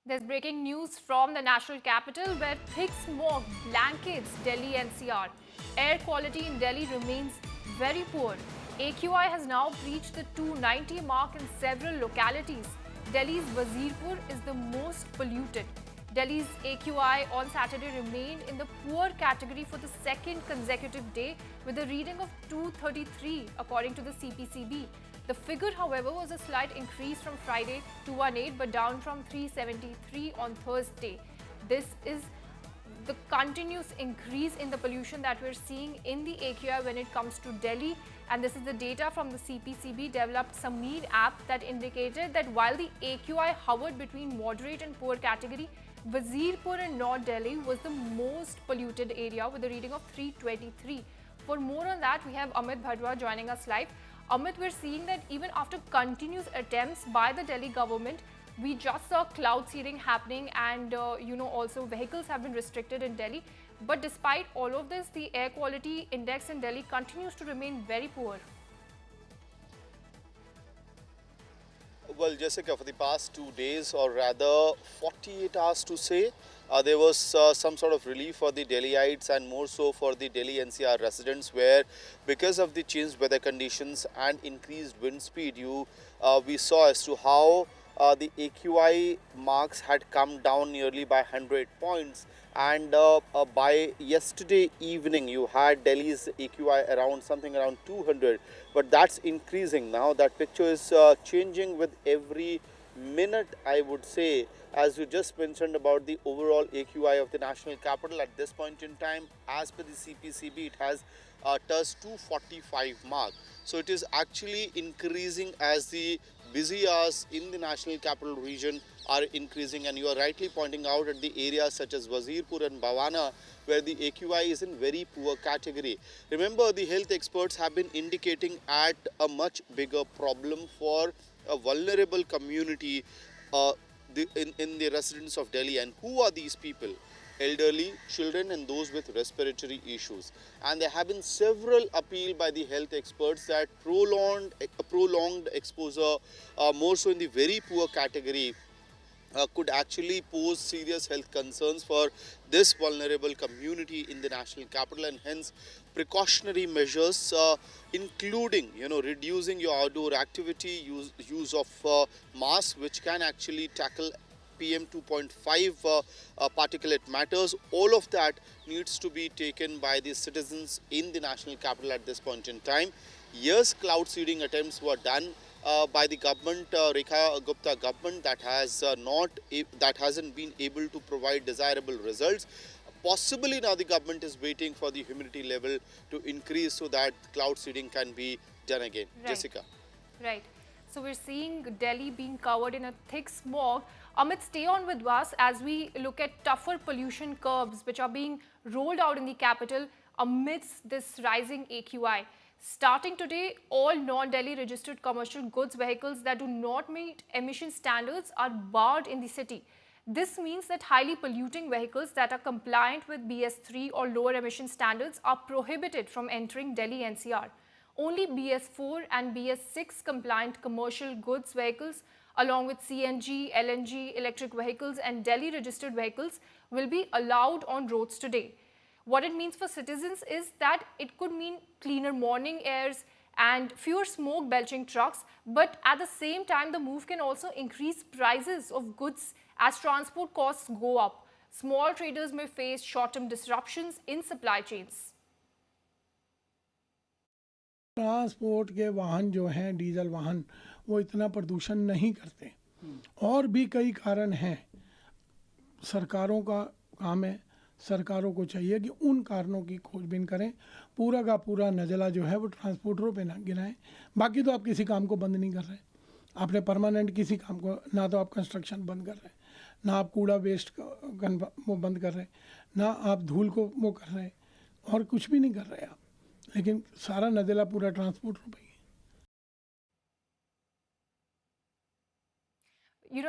There's breaking news from the national capital where thick smog blankets Delhi NCR. Air quality in Delhi remains very poor. AQI has now breached the 290 mark in several localities. Delhi's Wazirpur is the most polluted. Delhi's AQI on Saturday remained in the poor category for the second consecutive day with a reading of 233 according to the CPCB. The figure, however, was a slight increase from Friday 218 but down from 373 on Thursday. This is the continuous increase in the pollution that we're seeing in the AQI when it comes to Delhi, and this is the data from the CPCB developed Sameer app that indicated that while the AQI hovered between moderate and poor category, Wazirpur and North Delhi was the most polluted area with a reading of 323. For more on that, we have Amit Bhadwa joining us live. Amit, we're seeing that even after continuous attempts by the Delhi government, we just saw cloud seeding happening and also vehicles have been restricted in Delhi. But despite all of this, the air quality index in Delhi continues to remain very poor. Well, Jessica, for the past 2 days, or rather 48 hours to say, there was some sort of relief for the Delhiites and more so for the Delhi NCR residents, where because of the changed weather conditions and increased wind speed, we saw as to how the AQI marks had come down nearly by 100 points. And by yesterday evening, you had Delhi's AQI around something around 200, but that's increasing now. That picture is changing with every minute, I would say. As you just mentioned about the overall AQI of the national capital at this point in time, as per the CPCB, it has touched 245 mark. So it is actually increasing as the busy hours in the national capital region are increasing, and you are rightly pointing out at the areas such as Wazirpur and Bhawana where the AQI is in very poor category. Remember, the health experts have been indicating at a much bigger problem for a vulnerable community in the residents of Delhi. And who are these people? Elderly, children and those with respiratory issues. And there have been several appeal by the health experts that prolonged exposure, more so in the very poor category, could actually pose serious health concerns for this vulnerable community in the national capital, and hence precautionary measures, including reducing your outdoor activity, use of masks, which can actually tackle PM 2.5 particulate matters. All of that needs to be taken by the citizens in the national capital at this point in time. Yes, cloud seeding attempts were done by the government, Rekha Gupta government, that hasn't been able to provide desirable results. Possibly now the government is waiting for the humidity level to increase so that cloud seeding can be done again. Right. Jessica. Right. So we're seeing Delhi being covered in a thick smog. Amit, stay on with us as we look at tougher pollution curbs which are being rolled out in the capital amidst this rising AQI. Starting today, all non-Delhi registered commercial goods vehicles that do not meet emission standards are barred in the city. This means that highly polluting vehicles that are compliant with BS3 or lower emission standards are prohibited from entering Delhi NCR. Only BS4 and BS6 compliant commercial goods vehicles along with CNG, LNG, electric vehicles and Delhi registered vehicles will be allowed on roads today. What it means for citizens is that it could mean cleaner morning airs and fewer smoke belching trucks, but at the same time the move can also increase prices of goods as transport costs go up. Small traders may face short-term disruptions in supply chains. Transport के वाहन जो हैं diesel वाहन वो इतना प्रदूषण नहीं करते और भी कई कारण हैं। सरकारों का काम है, सरकारों को चाहिए कि उन कारणों की खोजबीन करें। पूरा का पूरा नज़ला जो है वो ट्रांसपोर्टरों पे ना गिराएं। बाकी तो आप किसी काम को बंद नहीं कर रहे, आपने परमानेंट किसी काम को, ना तो आप कंस्ट्रक्शन बंद कर रहे हैं, ना आप कूड़ा वेस्ट वो बंद कर रहे हैं, ना आप धूल को वो कर रहे हैं, और कुछ भी नहीं कर रहे आप, लेकिन सारा नज़ला पूरा ट्रांसपोर्ट हो गई।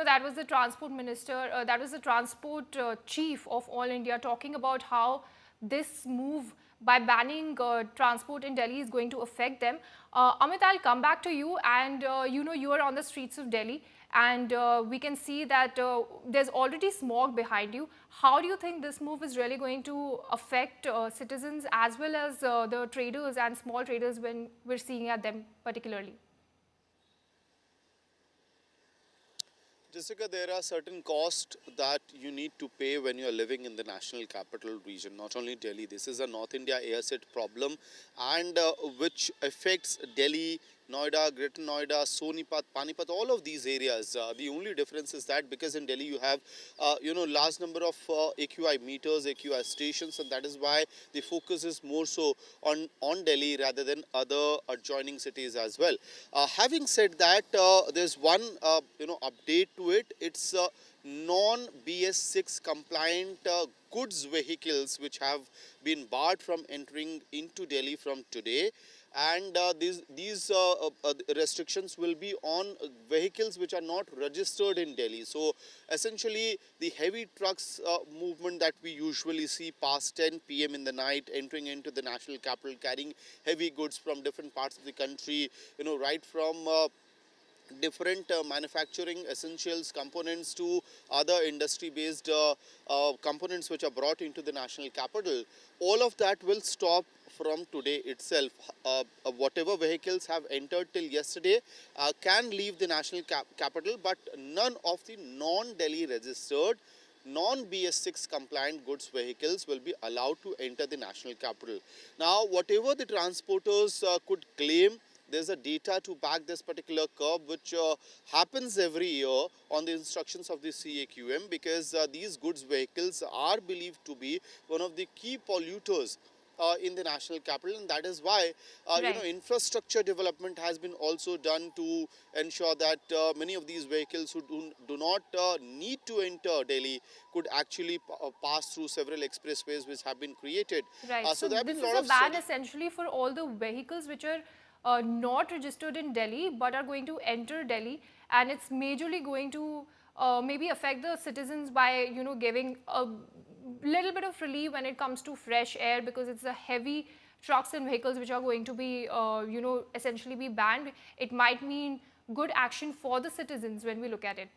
That was the transport minister, that was the transport chief of All India talking about how this move by banning transport in Delhi is going to affect them. Amit, I'll come back to you, and you are on the streets of Delhi, and we can see that there's already smog behind you. How do you think this move is really going to affect citizens as well as the traders and small traders when we're seeing at them particularly? Jessica, there are certain costs that you need to pay when you are living in the national capital region, not only Delhi. This is a North India airset problem, and which affects Delhi, Noida, Greater Noida, Sonipat, Panipat, all of these areas. The only difference is that because in Delhi you have, large number of AQI meters, AQI stations, and that is why the focus is more so on Delhi rather than other adjoining cities as well. Having said that, there's one update to it. It's non-BS6 compliant goods vehicles which have been barred from entering into Delhi from today. And these restrictions will be on vehicles which are not registered in Delhi. So essentially the heavy trucks movement that we usually see past 10 p.m. in the night entering into the national capital carrying heavy goods from different parts of the country, right from different manufacturing essentials components to other industry based components which are brought into the national capital, all of that will stop from today itself. Whatever vehicles have entered till yesterday can leave the national capital, but none of the non-Delhi registered non-BS6 compliant goods vehicles will be allowed to enter the national capital. Now whatever the transporters could claim, there's a data to back this particular curve, which happens every year on the instructions of the CAQM, because these goods vehicles are believed to be one of the key polluters in the national capital, and that is why infrastructure development has been also done to ensure that many of these vehicles who do not need to enter Delhi could actually pass through several expressways which have been created. Right. So there have this been a is lot a of ban essentially for all the vehicles which are not registered in Delhi but are going to enter Delhi, and it's majorly going to maybe affect the citizens by giving a little bit of relief when it comes to fresh air, because it's the heavy trucks and vehicles which are going to be essentially be banned. It might mean good action for the citizens when we look at it.